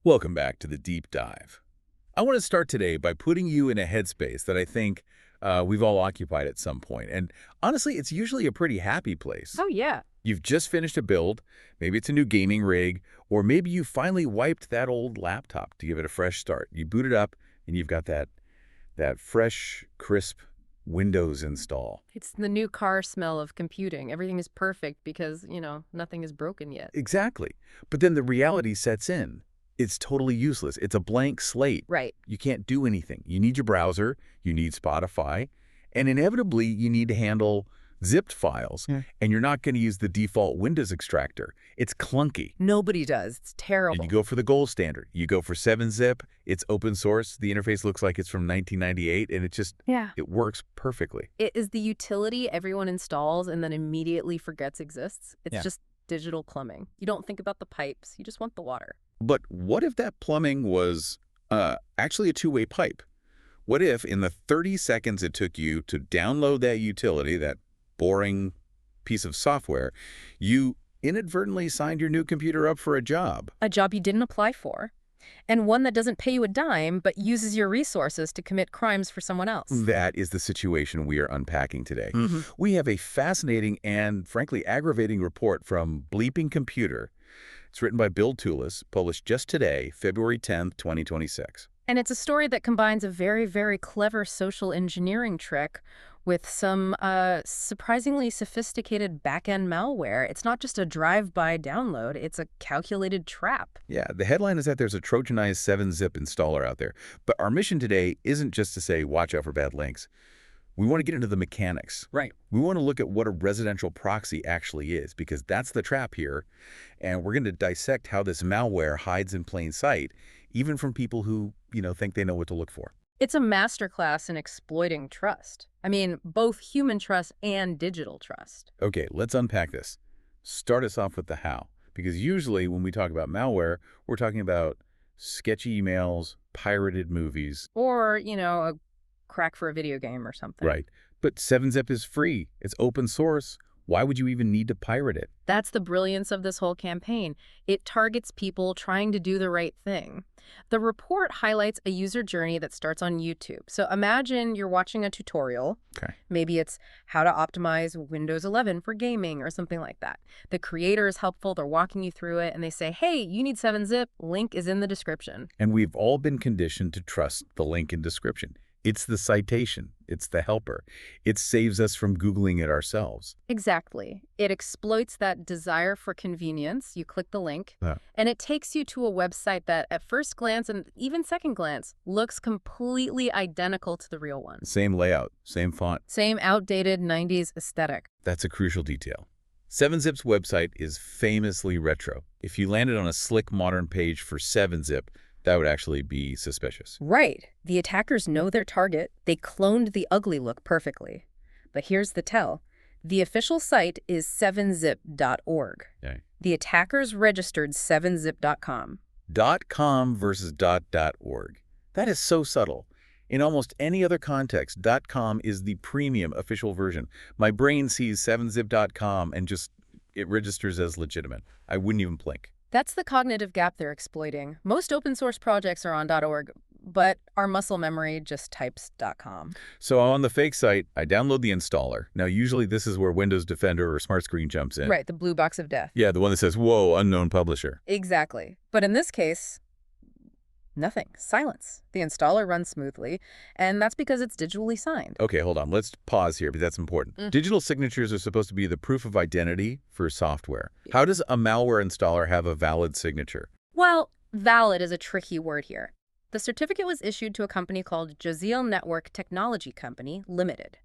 Welcome back to the deep dive. I want to start today by putting you in a headspace that I think we've all occupied at some point. And honestly, it's usually a pretty happy place. Oh, yeah. You've just finished a build, maybe it's a new gaming rig, or maybe you finally wiped that old laptop to give it a fresh start. You boot it up, and you've got that fresh, crisp Windows install. It's the new car smell of computing. Everything is perfect because, nothing is broken yet. Exactly. But then the reality sets in. It's totally useless. It's a blank slate. Right. You can't do anything. You need your browser, you need Spotify, and inevitably you need to handle zipped files, and you're not going to use the default Windows extractor. It's clunky. Nobody does. It's terrible. And you go for the gold standard. You go for 7-zip. It's open source. The interface looks like it's from 1998, and it works perfectly. It is the utility everyone installs and then immediately forgets exists. It's just digital plumbing. You don't think about the pipes. You just want the water. But what if that plumbing was actually a two-way pipe? What if in the 30 seconds it took you to download that utility, that boring piece of software, you inadvertently signed your new computer up for a job? A job you didn't apply for, and one that doesn't pay you a dime but uses your resources to commit crimes for someone else. That is the situation we are unpacking today. Mm-hmm. We have a fascinating and, frankly, aggravating report from BleepingComputer. It's written by Bill Toulas, published just today, February 10th, 2026. And it's a story that combines a very, very clever social engineering trick with some surprisingly sophisticated back-end malware. It's not just a drive-by download, it's a calculated trap. Yeah, the headline is that there's a Trojanized 7-zip installer out there. But our mission today isn't just to say, watch out for bad links. We want to get into the mechanics. Right. We want to look at what a residential proxy actually is, because that's the trap here. And we're going to dissect how this malware hides in plain sight, even from people who, think they know what to look for. It's a masterclass in exploiting trust. I mean, both human trust and digital trust. Okay, let's unpack this. Start us off with the how. Because usually when we talk about malware, we're talking about sketchy emails, pirated movies. Or, a crack for a video game or something. Right. But 7-zip is free. It's open source. Why would you even need to pirate it? That's the brilliance of this whole campaign. It targets people trying to do the right thing. The report highlights a user journey that starts on YouTube. So imagine you're watching a tutorial. Okay. Maybe it's how to optimize Windows 11 for gaming or something like that. The creator is helpful. They're walking you through it, and they say, hey, you need 7-zip. Link is in the description. And we've all been conditioned to trust the link in description. It's the citation. It's the helper. It saves us from Googling it ourselves. Exactly. It exploits that desire for convenience. You click the link, and it takes you to a website that at first glance and even second glance looks completely identical to the real one. Same layout, same font. Same outdated 90s aesthetic. That's a crucial detail. 7-zip's website is famously retro. If you landed on a slick modern page for 7-zip, that would actually be suspicious. Right. The attackers know their target. They cloned the ugly look perfectly. But here's the tell. The official site is 7zip.org. Okay. The attackers registered 7zip.com. .com versus .org. That is so subtle. In almost any other context, .com is the premium official version. My brain sees 7zip.com and it registers as legitimate. I wouldn't even blink. That's the cognitive gap they're exploiting. Most open source projects are on .org, but our muscle memory just types .com. So on the fake site, I download the installer. Now, usually this is where Windows Defender or Smart Screen jumps in. Right, the blue box of death. Yeah, the one that says, whoa, unknown publisher. Exactly. But in this case, nothing. Silence. The installer runs smoothly, and that's because it's digitally signed. Okay, hold on. Let's pause here, because that's important. Digital signatures are supposed to be the proof of identity for software. How does a malware installer have a valid signature? Well, valid is a tricky word here. The certificate was issued to a company called Jazeel Network Technology Company Limited.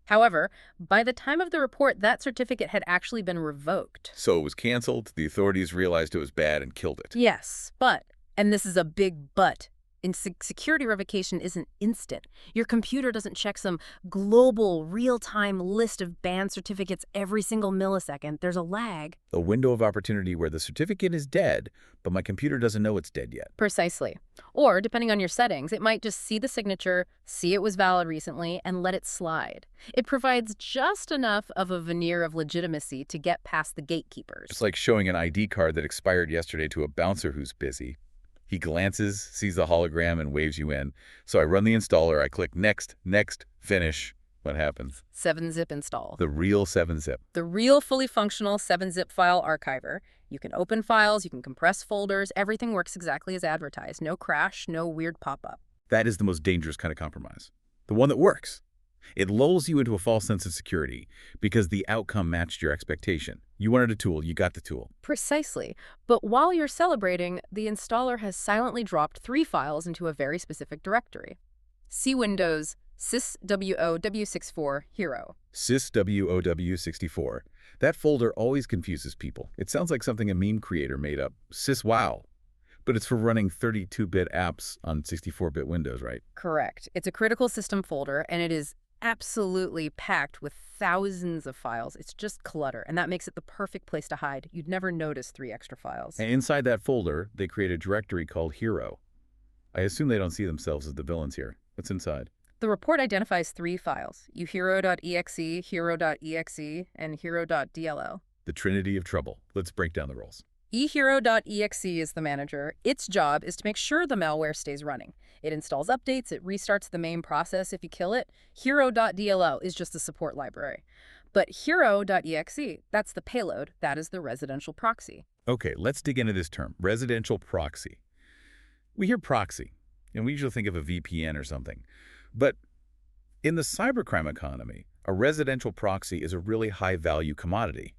However, by the time of the report, that certificate had actually been revoked. So it was canceled, the authorities realized it was bad and killed it. Yes, but, and this is a big but, security revocation isn't instant. Your computer doesn't check some global, real-time list of banned certificates every single millisecond. There's a lag. A window of opportunity where the certificate is dead, but my computer doesn't know it's dead yet. Precisely. Or, depending on your settings, it might just see the signature, see it was valid recently, and let it slide. It provides just enough of a veneer of legitimacy to get past the gatekeepers. It's like showing an ID card that expired yesterday to a bouncer who's busy. He glances, sees the hologram, and waves you in. So I run the installer, I click next, next, finish. What happens? 7-zip install. The real 7-zip. The real fully functional 7-zip file archiver. You can open files, you can compress folders, everything works exactly as advertised. No crash, no weird pop-up. That is the most dangerous kind of compromise. The one that works. It lulls you into a false sense of security because the outcome matched your expectation. You wanted a tool, you got the tool. Precisely. But while you're celebrating, the installer has silently dropped 3 files into a very specific directory. See Windows syswow64 hero. syswow64. That folder always confuses people. It sounds like something a meme creator made up. Syswow. But it's for running 32-bit apps on 64-bit Windows, right? Correct. It's a critical system folder, and it is absolutely packed with thousands of files. It's just clutter, and that makes it the perfect place to hide. You'd never notice 3 extra files. And inside that folder, they create a directory called Hero. I assume they don't see themselves as the villains here. What's inside? The report identifies 3 files, uhero.exe, hero.exe, and hero.dll. The trinity of trouble. Let's break down the roles. ehero.exe is the manager. Its job is to make sure the malware stays running. It installs updates, it restarts the main process if you kill it. Hero.dll is just a support library. But hero.exe, that's the payload, that is the residential proxy. Okay, let's dig into this term, residential proxy. We hear proxy, and we usually think of a VPN or something. But in the cybercrime economy, a residential proxy is a really high-value commodity.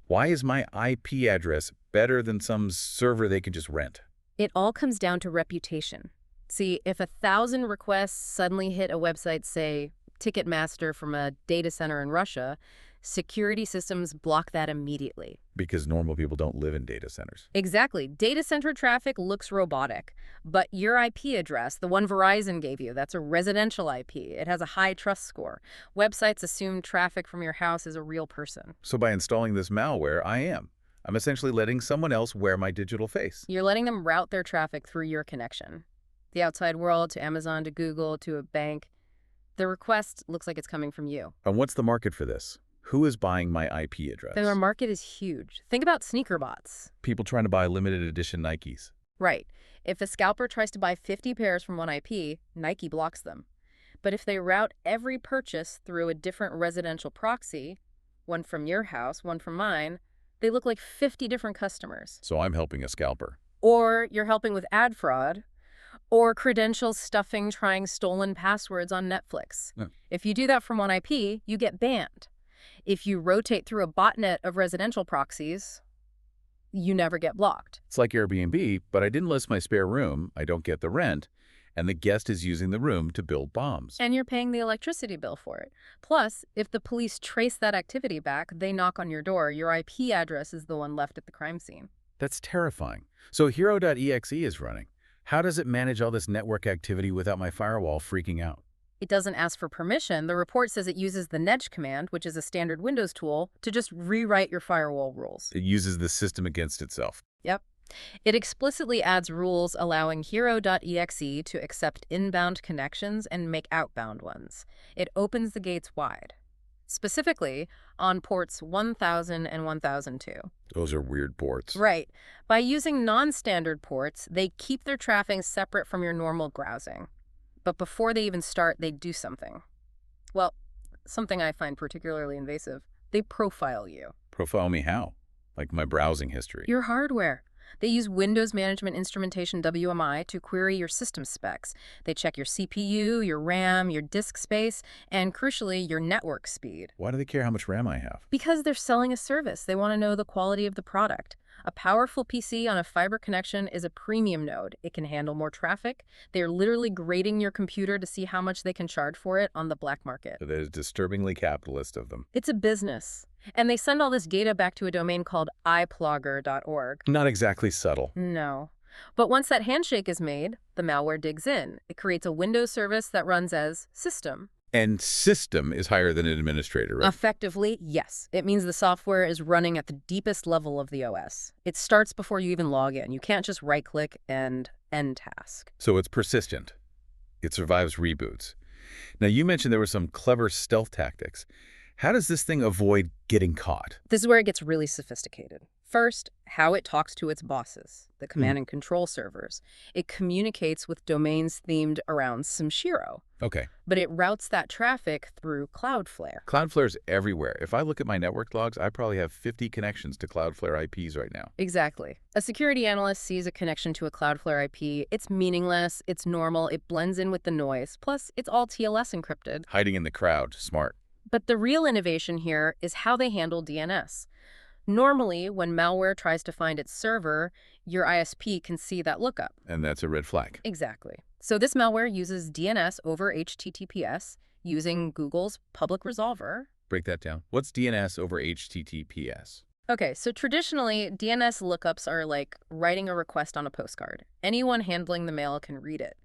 Why is my IP address better than some server they can just rent? It all comes down to reputation. See, if 1,000 requests suddenly hit a website, say, Ticketmaster from a data center in Russia, security systems block that immediately. Because normal people don't live in data centers. Exactly. Data center traffic looks robotic. But your IP address, the one Verizon gave you, that's a residential IP. It has a high trust score. Websites assume traffic from your house is a real person. So by installing this malware, I'm essentially letting someone else wear my digital face. You're letting them route their traffic through your connection. The outside world, to Amazon, to Google, to a bank. The request looks like it's coming from you. And what's the market for this? Who is buying my IP address? The market is huge. Think about sneaker bots. People trying to buy limited edition Nikes. Right. If a scalper tries to buy 50 pairs from one IP, Nike blocks them. But if they route every purchase through a different residential proxy, one from your house, one from mine, they look like 50 different customers. So I'm helping a scalper. Or you're helping with ad fraud, or credential stuffing trying stolen passwords on Netflix. Yeah. If you do that from one IP, you get banned. If you rotate through a botnet of residential proxies, you never get blocked. It's like Airbnb, but I didn't list my spare room, I don't get the rent, and the guest is using the room to build bombs. And you're paying the electricity bill for it. Plus, if the police trace that activity back, they knock on your door. Your IP address is the one left at the crime scene. That's terrifying. So hero.exe is running. How does it manage all this network activity without my firewall freaking out? It doesn't ask for permission. The report says it uses the nedge command, which is a standard Windows tool, to just rewrite your firewall rules. It uses the system against itself. Yep. It explicitly adds rules allowing hero.exe to accept inbound connections and make outbound ones. It opens the gates wide, specifically on ports 1000 and 1002. Those are weird ports. Right. By using non-standard ports, they keep their traffic separate from your normal browsing. But before they even start, they do something. Well, something I find particularly invasive. They profile you. Profile me how? Like my browsing history. Your hardware. They use Windows Management Instrumentation WMI to query your system specs. They check your CPU, your RAM, your disk space, and crucially, your network speed. Why do they care how much RAM I have? Because they're selling a service. They want to know the quality of the product. A powerful PC on a fiber connection is a premium node. It can handle more traffic. They're literally grading your computer to see how much they can charge for it on the black market. That is disturbingly capitalist of them. It's a business. And they send all this data back to a domain called iplogger.org. Not exactly subtle. No. But once that handshake is made, the malware digs in. It creates a Windows service that runs as system. And system is higher than an administrator, right? Effectively, yes. It means the software is running at the deepest level of the OS. It starts before you even log in. You can't just right-click and end task. So it's persistent. It survives reboots. Now, you mentioned there were some clever stealth tactics. How does this thing avoid getting caught? This is where it gets really sophisticated. First, how it talks to its bosses, the Hmm. command and control servers. It communicates with domains themed around some Shiro, Okay. but it routes that traffic through Cloudflare. Cloudflare's everywhere. If I look at my network logs, I probably have 50 connections to Cloudflare IPs right now. Exactly. A security analyst sees a connection to a Cloudflare IP. It's meaningless, it's normal, it blends in with the noise. Plus, it's all TLS encrypted. Hiding in the crowd. Smart. But the real innovation here is how they handle DNS. Normally, when malware tries to find its server, your ISP can see that lookup. And that's a red flag. Exactly. So this malware uses DNS over HTTPS using Google's public resolver. Break that down. What's DNS over HTTPS? Okay, so traditionally, DNS lookups are like writing a request on a postcard. Anyone handling the mail can read it.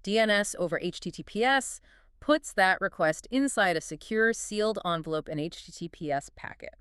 DNS over HTTPS puts that request inside a secure, sealed envelope in HTTPS packet.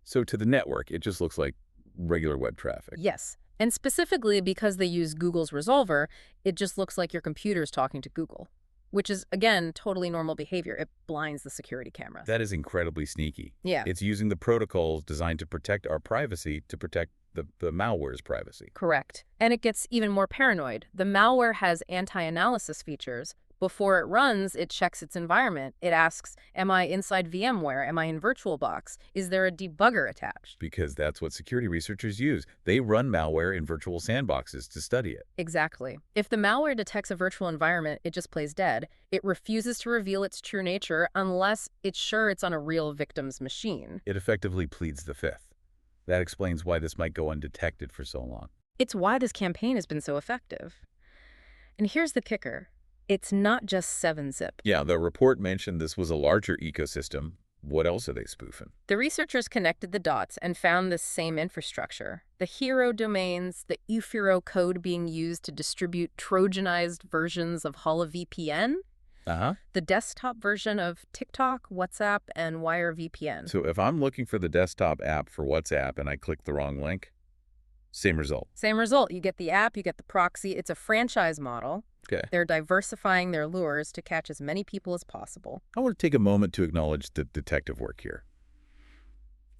So to the network, it just looks like regular web traffic. Yes, and specifically because they use Google's resolver, it just looks like your computer's talking to Google, which is, again, totally normal behavior. It blinds the security cameras. That is incredibly sneaky. Yeah. It's using the protocols designed to protect our privacy to protect the malware's privacy. Correct. And it gets even more paranoid. The malware has anti-analysis features. Before it runs, it checks its environment. It asks, am I inside VMware? Am I in VirtualBox? Is there a debugger attached? Because that's what security researchers use. They run malware in virtual sandboxes to study it. Exactly. If the malware detects a virtual environment, it just plays dead. It refuses to reveal its true nature unless it's sure it's on a real victim's machine. It effectively pleads the fifth. That explains why this might go undetected for so long. It's why this campaign has been so effective. And here's the kicker. It's not just 7-zip. Yeah, the report mentioned this was a larger ecosystem. What else are they spoofing? The researchers connected the dots and found this same infrastructure. The hero domains, the UFIRO code being used to distribute Trojanized versions of HoloVPN, the desktop version of TikTok, WhatsApp, and Wire VPN. So if I'm looking for the desktop app for WhatsApp and I click the wrong link, same result. Same result. You get the app, you get the proxy. It's a franchise model. Okay. They're diversifying their lures to catch as many people as possible. I want to take a moment to acknowledge the detective work here.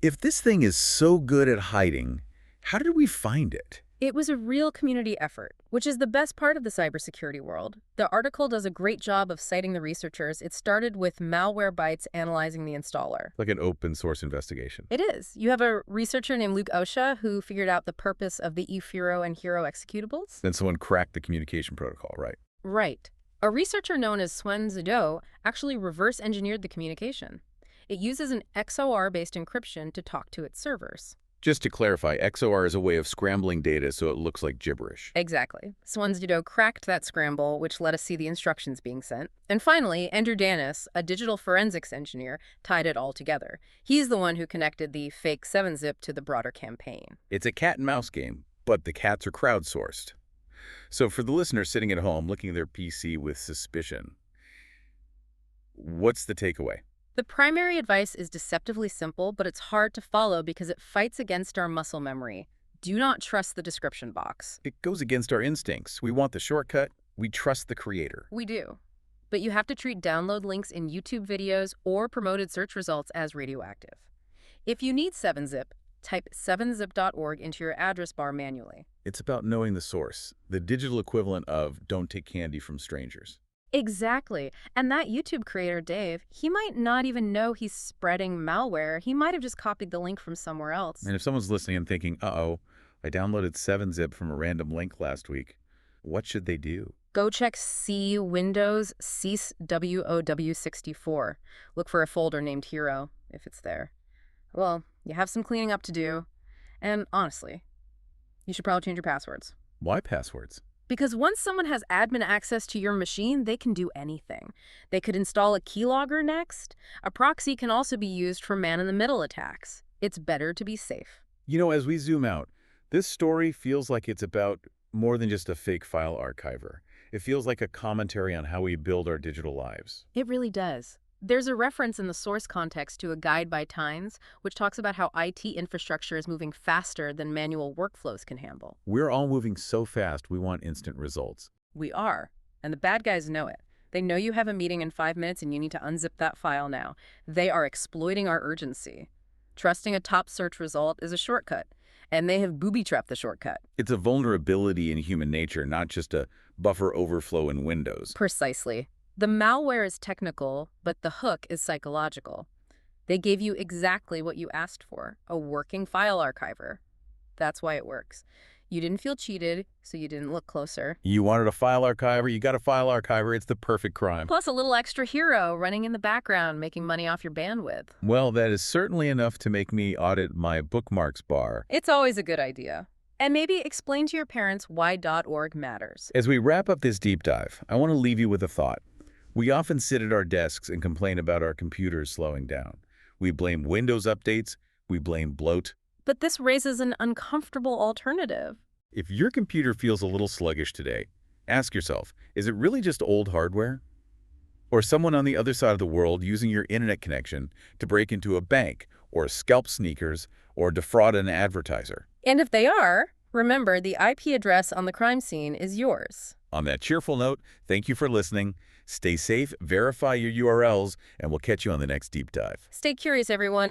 If this thing is so good at hiding, how did we find it? It was a real community effort, which is the best part of the cybersecurity world. The article does a great job of citing the researchers. It started with Malwarebytes analyzing the installer. Like an open source investigation. It is. You have a researcher named Luke Acha who figured out the purpose of the UFIRO and Hero executables. Then someone cracked the communication protocol, right? Right. A researcher known as Swen Zidou actually reverse engineered the communication. It uses an XOR-based encryption to talk to its servers. Just to clarify, XOR is a way of scrambling data so it looks like gibberish. Exactly. Swen Zidou cracked that scramble, which let us see the instructions being sent. And finally, Andrew Danis, a digital forensics engineer, tied it all together. He's the one who connected the fake 7-zip to the broader campaign. It's a cat and mouse game, but the cats are crowdsourced. So for the listener sitting at home looking at their PC with suspicion, what's the takeaway? The primary advice is deceptively simple, but it's hard to follow because it fights against our muscle memory. Do not trust the description box. It goes against our instincts. We want the shortcut. We trust the creator. We do. But you have to treat download links in YouTube videos or promoted search results as radioactive. If you need 7-zip, type 7zip.org into your address bar manually. It's about knowing the source, the digital equivalent of don't take candy from strangers. Exactly. And that YouTube creator, Dave, he might not even know he's spreading malware. He might have just copied the link from somewhere else. And if someone's listening and thinking, uh-oh, I downloaded 7-zip from a random link last week, what should they do? Go check C Windows cease WOW64. Look for a folder named Hero, if it's there. Well, you have some cleaning up to do. And honestly, you should probably change your passwords. Why passwords? Because once someone has admin access to your machine, they can do anything. They could install a keylogger next. A proxy can also be used for man-in-the-middle attacks. It's better to be safe. You know, as we zoom out, this story feels like it's about more than just a fake file archiver. It feels like a commentary on how we build our digital lives. It really does. There's a reference in the source context to a guide by Times, which talks about how IT infrastructure is moving faster than manual workflows can handle. We're all moving so fast, we want instant results. We are. And the bad guys know it. They know you have a meeting in 5 minutes and you need to unzip that file now. They are exploiting our urgency. Trusting a top search result is a shortcut. and they have booby-trapped the shortcut. It's a vulnerability in human nature, not just a buffer overflow in Windows. Precisely. The malware is technical, but the hook is psychological. They gave you exactly what you asked for, a working file archiver. That's why it works. You didn't feel cheated, so you didn't look closer. You wanted a file archiver, you got a file archiver, it's the perfect crime. Plus a little extra hero running in the background, making money off your bandwidth. Well, that is certainly enough to make me audit my bookmarks bar. It's always a good idea. And maybe explain to your parents why .org matters. As we wrap up this deep dive, I want to leave you with a thought. We often sit at our desks and complain about our computers slowing down. We blame Windows updates, we blame bloat. But this raises an uncomfortable alternative. If your computer feels a little sluggish today, ask yourself, is it really just old hardware? Or someone on the other side of the world using your internet connection to break into a bank, or scalp sneakers, or defraud an advertiser? And if they are, remember the IP address on the crime scene is yours. On that cheerful note, thank you for listening. Stay safe, verify your URLs, and we'll catch you on the next deep dive. Stay curious, everyone.